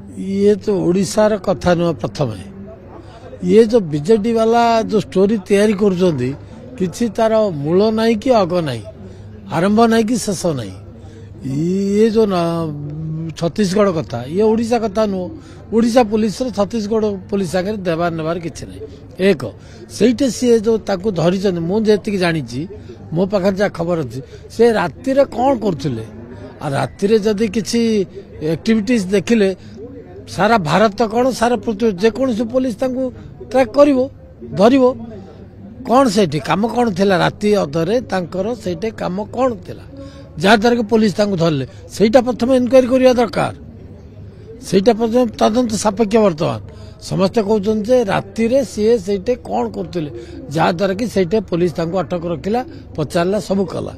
ये तो ओडिशार कथा नुह प्रथम ये जो बीजेडी वाला जो स्टोरी तैयारी करुँच कि तार मूल नाई कि अग नाई आरंभ नाई कि शेष नाई ये जो छत्तीसगढ़ कथा ये ओडिशा कथा नुह ओडिशा पुलिस छत्तीसगढ़ पुलिस आगे देवार नेबार किसी ना एक से सी जो धरी मुझे जानी मो पाखे जहाँ खबर अच्छी से राति कौन करुले राति जदि किसी एक्टिविटीज देखिले सारा भारत कौन सारा पृथ्वी जेकोसी पुलिस ट्रैक कर धर कौन से कम कौन थिला राति अधरे से कम कौन थिला जहाँद्वारा कि पुलिस धरले सेटा प्रथम इनक्वारी करने दरकार सेटा प्रथम तदंत सापेक्ष बर्तमान समस्ते कहते राति सी से कौन करते जहाँद्वारा कि सेटे पुलिस अटक रखिला पचारा सब कला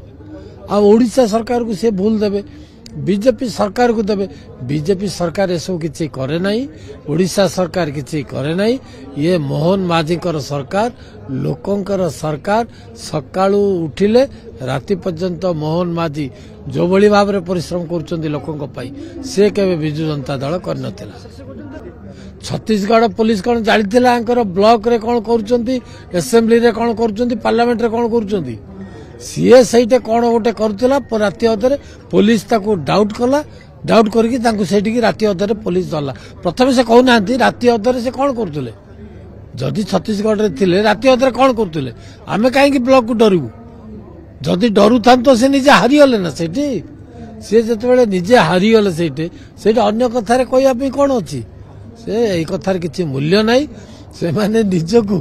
आड़शा सरकार को सी भूल देवे बीजेपी सरकार को देवे बीजेपी सरकार एसबू किसी करे नहीं ओडिशा सरकार किसी करे नहीं ये मोहन माझी सरकार लोकंकर सरकार सकाळू उठिले राति पर्यंत मोहन माझी जो भली भाव में परिश्रम कर लोकों से केवे बिजु जनता दल कर छत्तीसगढ़ पुलिस कौन जानी ब्लॉक रे कौन कर असेंबली रे कौन कर पार्लियामेंट रे कौन कर सीए सहीटे कौन गोटे करुला राति अधरे पुलिस ताको डाउट कला डाउट करके राति अधरे पुलिस धरला प्रथम से कहना राति अधरे से कौन करुले जदि छत्तीसगढ़ रे थिले राति अधरे कौन करुले आमे कहीं ब्लॉक को डरू जदि डरू था तो से निजे हारीगले ना सेठी सी जो निजे हारीगले से अन्य कथार कहवाई कौन अच्छी से यही कथार किसी मूल्य नाई से माने निजकू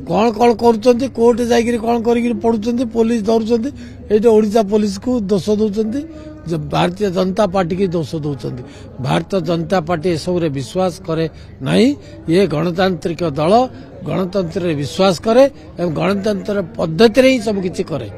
कौन कौन कर कोर्ट जाकर कौन कर पढ़ुं पुलिस धरुंच ये ओडिशा पुलिस को दोष दौरान भारतीय जनता पार्टी की दोष दौरान भारतीय जनता पार्टी एसबू विश्वास करे नहीं ये गणतांत्रिक दल गणतंत्र विश्वास करे गणतंत्र पद्धति ही सब किसी करे।